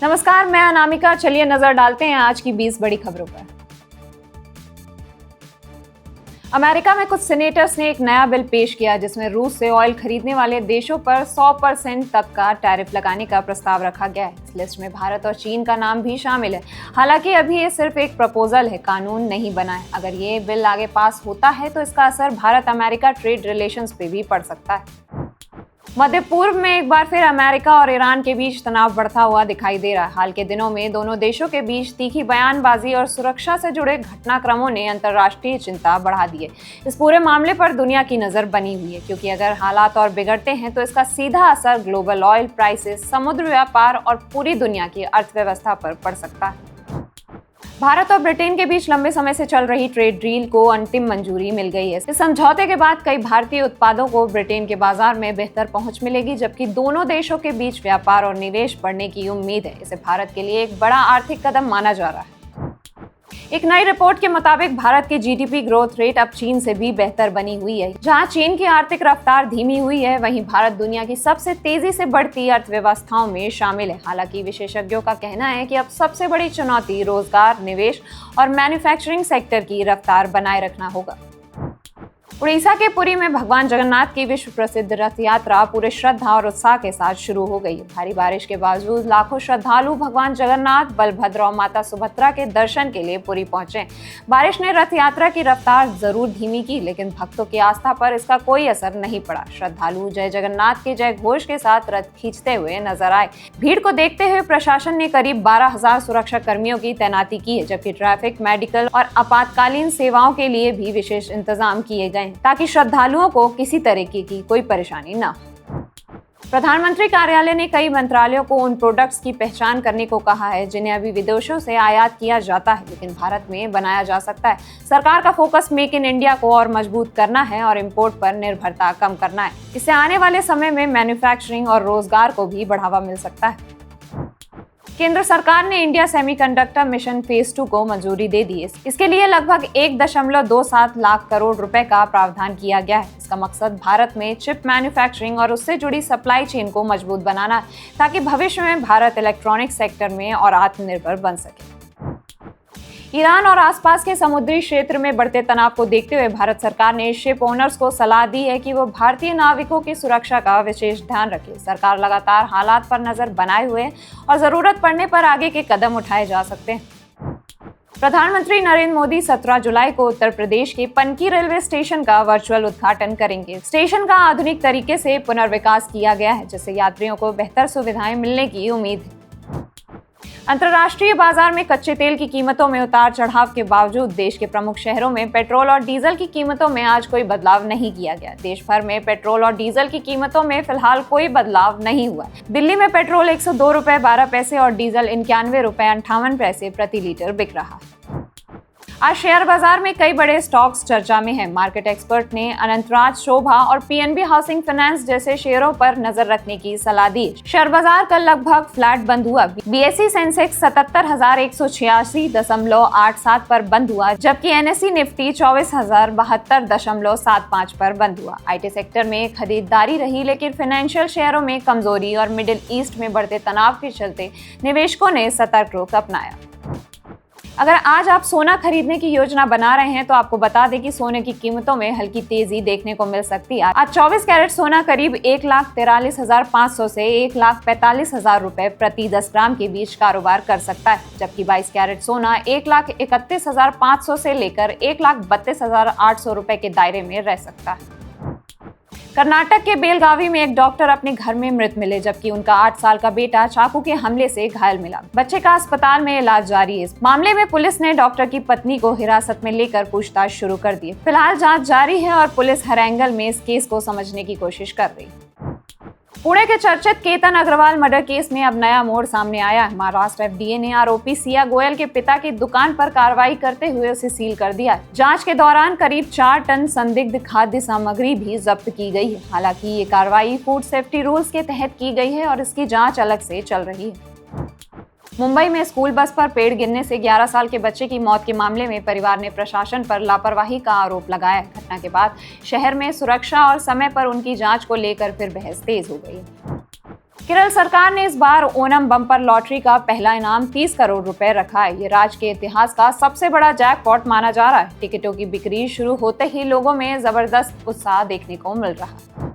नमस्कार, मैं अनामिका। चलिए नजर डालते हैं आज की 20 बड़ी खबरों पर। अमेरिका में कुछ सीनेटर्स ने एक नया बिल पेश किया जिसमें रूस से ऑयल खरीदने वाले देशों पर 100% तक का टैरिफ लगाने का प्रस्ताव रखा गया है। इस लिस्ट में भारत और चीन का नाम भी शामिल है। हालांकि अभी ये सिर्फ एक प्रपोजल है, कानून नहीं बना है। अगर ये बिल आगे पास होता है तो इसका असर भारत अमेरिका ट्रेड रिलेशंस पे भी पड़ सकता है। मध्य पूर्व में एक बार फिर अमेरिका और ईरान के बीच तनाव बढ़ता हुआ दिखाई दे रहा है। हाल के दिनों में दोनों देशों के बीच तीखी बयानबाजी और सुरक्षा से जुड़े घटनाक्रमों ने अंतर्राष्ट्रीय चिंता बढ़ा दी है। इस पूरे मामले पर दुनिया की नजर बनी हुई है, क्योंकि अगर हालात और बिगड़ते हैं तो इसका सीधा असर ग्लोबल ऑयल प्राइसेस, समुद्र व्यापार और पूरी दुनिया की अर्थव्यवस्था पर पड़ सकता है। भारत और ब्रिटेन के बीच लंबे समय से चल रही ट्रेड डील को अंतिम मंजूरी मिल गई है। इस समझौते के बाद कई भारतीय उत्पादों को ब्रिटेन के बाजार में बेहतर पहुंच मिलेगी, जबकि दोनों देशों के बीच व्यापार और निवेश बढ़ने की उम्मीद है। इसे भारत के लिए एक बड़ा आर्थिक कदम माना जा रहा है। एक नई रिपोर्ट के मुताबिक भारत की जीडीपी ग्रोथ रेट अब चीन से भी बेहतर बनी हुई है। जहां चीन की आर्थिक रफ्तार धीमी हुई है, वहीं भारत दुनिया की सबसे तेजी से बढ़ती अर्थव्यवस्थाओं में शामिल है। हालांकि विशेषज्ञों का कहना है कि अब सबसे बड़ी चुनौती रोजगार, निवेश और मैन्युफैक्चरिंग सेक्टर की रफ्तार बनाए रखना होगा। उड़ीसा के पुरी में भगवान जगन्नाथ की विश्व प्रसिद्ध रथ यात्रा पूरे श्रद्धा और उत्साह के साथ शुरू हो गई है। भारी बारिश के बावजूद लाखों श्रद्धालु भगवान जगन्नाथ, बलभद्र और माता सुभद्रा के दर्शन के लिए पुरी पहुंचे। बारिश ने रथ यात्रा की रफ्तार जरूर धीमी की, लेकिन भक्तों की आस्था पर इसका कोई असर नहीं पड़ा। श्रद्धालु जय जगन्नाथ के जय घोष के साथ रथ खींचते हुए नजर आए। भीड़ को देखते हुए प्रशासन ने करीब 12,000 सुरक्षा कर्मियों की तैनाती की है, जबकि ट्रैफिक, मेडिकल और आपातकालीन सेवाओं के लिए भी विशेष इंतजाम किए गए ताकि श्रद्धालुओं को किसी तरह की कोई परेशानी न हो। प्रधानमंत्री कार्यालय ने कई मंत्रालयों को उन प्रोडक्ट्स की पहचान करने को कहा है जिन्हें अभी विदेशों से आयात किया जाता है लेकिन भारत में बनाया जा सकता है। सरकार का फोकस मेक इन इंडिया को और मजबूत करना है और इंपोर्ट पर निर्भरता कम करना है। इससे आने वाले समय में मैन्युफैक्चरिंग और रोजगार को भी बढ़ावा मिल सकता है। केंद्र सरकार ने इंडिया सेमीकंडक्टर मिशन फेज 2 को मंजूरी दे दी है। इसके लिए लगभग 1.27 लाख करोड़ रुपए का प्रावधान किया गया है। इसका मकसद भारत में चिप मैन्युफैक्चरिंग और उससे जुड़ी सप्लाई चेन को मजबूत बनाना है, ताकि भविष्य में भारत इलेक्ट्रॉनिक्स सेक्टर में और आत्मनिर्भर बन सके। ईरान और आसपास के समुद्री क्षेत्र में बढ़ते तनाव को देखते हुए भारत सरकार ने शिप ओनर्स को सलाह दी है कि वो भारतीय नाविकों की सुरक्षा का विशेष ध्यान रखें। सरकार लगातार हालात पर नजर बनाए हुए है और जरूरत पड़ने पर आगे के कदम उठाए जा सकते हैं। प्रधानमंत्री नरेंद्र मोदी 17 जुलाई को उत्तर प्रदेश के पनकी रेलवे स्टेशन का वर्चुअल उद्घाटन करेंगे। स्टेशन का आधुनिक तरीके से पुनर्विकास किया गया है, जिससे यात्रियों को बेहतर सुविधाएं मिलने की उम्मीद है। अंतर्राष्ट्रीय बाजार में कच्चे तेल की कीमतों में उतार चढ़ाव के बावजूद देश के प्रमुख शहरों में पेट्रोल और डीजल की कीमतों में आज कोई बदलाव नहीं किया गया। देश भर में पेट्रोल और डीजल की कीमतों में फिलहाल कोई बदलाव नहीं हुआ। दिल्ली में पेट्रोल 102 रुपए 12 पैसे और डीजल 91 रुपए 58 पैसे प्रति लीटर बिक रहा है। आज शेयर बाजार में कई बड़े स्टॉक्स चर्चा में हैं। मार्केट एक्सपर्ट ने अनंतराज, शोभा और पीएनबी हाउसिंग फाइनेंस जैसे शेयरों पर नजर रखने की सलाह दी। शेयर बाजार कल लगभग फ्लैट बंद हुआ। बीएसई सेंसेक्स 77,186.87 पर बंद हुआ, जबकि एनएसई निफ्टी 24,072.75 पर बंद हुआ। आईटी सेक्टर में खरीदारी रही, लेकिन फाइनेंशियल शेयरों में कमजोरी और मिडिल ईस्ट में बढ़ते तनाव के चलते निवेशकों ने सतर्क रुख अपनाया। अगर आज आप सोना खरीदने की योजना बना रहे हैं तो आपको बता दें कि सोने की कीमतों में हल्की तेजी देखने को मिल सकती है। आज 24 कैरेट सोना करीब 1,43,500 से 1,45,000 रुपए प्रति 10 ग्राम के बीच कारोबार कर सकता है, जबकि 22 कैरेट सोना 1,31,500 से लेकर 1,32,800 रुपए के दायरे में रह सकता है। कर्नाटक के बेलगावी में एक डॉक्टर अपने घर में मृत मिले, जबकि उनका 8 साल का बेटा चाकू के हमले से घायल मिला। बच्चे का अस्पताल में इलाज जारी है। इस मामले में पुलिस ने डॉक्टर की पत्नी को हिरासत में लेकर पूछताछ शुरू कर दी। फिलहाल जांच जारी है और पुलिस हर एंगल में इस केस को समझने की कोशिश कर रही है। पुणे के चर्चित केतन अग्रवाल मर्डर केस में अब नया मोड़ सामने आया है। महाराष्ट्र एफडीए ने आरोपी सिया गोयल के पिता की दुकान पर कार्रवाई करते हुए उसे सील कर दिया। जांच के दौरान करीब 4 टन संदिग्ध खाद्य सामग्री भी जब्त की गई है। हालांकि ये कार्रवाई फूड सेफ्टी रूल्स के तहत की गई है और इसकी जांच अलग से चल रही है। मुंबई में स्कूल बस पर पेड़ गिरने से 11 साल के बच्चे की मौत के मामले में परिवार ने प्रशासन पर लापरवाही का आरोप लगाया। घटना के बाद शहर में सुरक्षा और समय पर उनकी जांच को लेकर फिर बहस तेज हो गई। केरल सरकार ने इस बार ओनम बम्पर लॉटरी का पहला इनाम 30 करोड़ रुपए रखा है। ये राज्य के इतिहास का सबसे बड़ा जैकपॉट माना जा रहा है। टिकटों की बिक्री शुरू होते ही लोगों में जबरदस्त उत्साह देखने को मिल रहा है।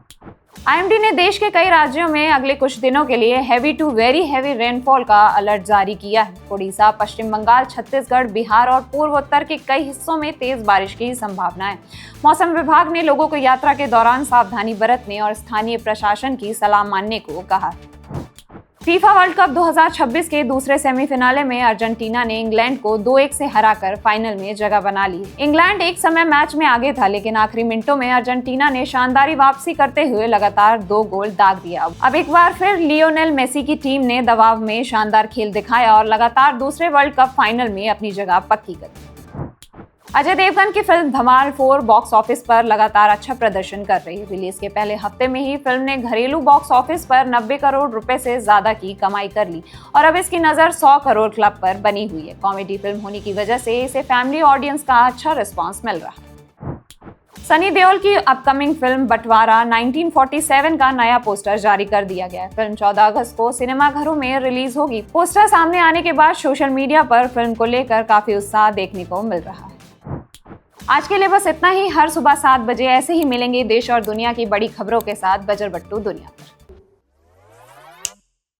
आईएमडी ने देश के कई राज्यों में अगले कुछ दिनों के लिए heavy to very heavy rainfall का अलर्ट जारी किया है। उड़ीसा, पश्चिम बंगाल, छत्तीसगढ़, बिहार और पूर्वोत्तर के कई हिस्सों में तेज बारिश की संभावना है। मौसम विभाग ने लोगों को यात्रा के दौरान सावधानी बरतने और स्थानीय प्रशासन की सलाह मानने को कहा। फीफा वर्ल्ड कप 2026 के दूसरे सेमीफिनाले में अर्जेंटीना ने इंग्लैंड को 2-1 से हराकर फाइनल में जगह बना ली। इंग्लैंड एक समय मैच में आगे था, लेकिन आखिरी मिनटों में अर्जेंटीना ने शानदार वापसी करते हुए लगातार 2 गोल दाग दिया। अब एक बार फिर लियोनेल मेसी की टीम ने दबाव में शानदार खेल दिखाया और लगातार दूसरे वर्ल्ड कप फाइनल में अपनी जगह पक्की कर दी। अजय देवगन की फिल्म धमाल 4 बॉक्स ऑफिस पर लगातार अच्छा प्रदर्शन कर रही है। रिलीज के पहले हफ्ते में ही फिल्म ने घरेलू बॉक्स ऑफिस पर 90 करोड़ रुपए से ज्यादा की कमाई कर ली और अब इसकी नजर 100 करोड़ क्लब पर बनी हुई है। कॉमेडी फिल्म होने की वजह से इसे फैमिली ऑडियंस का अच्छा रिस्पॉन्स मिल रहा है। सनी देओल की अपकमिंग फिल्म बंटवारा 1947 का नया पोस्टर जारी कर दिया गया है। फिल्म 14 अगस्त को सिनेमाघरों में रिलीज होगी। पोस्टर सामने आने के बाद सोशल मीडिया पर फिल्म को लेकर काफी उत्साह देखने को मिल रहा है। आज के लिए बस इतना ही। हर सुबह 7 बजे ऐसे ही मिलेंगे देश और दुनिया की बड़ी खबरों के साथ बजरबट्टू दुनिया।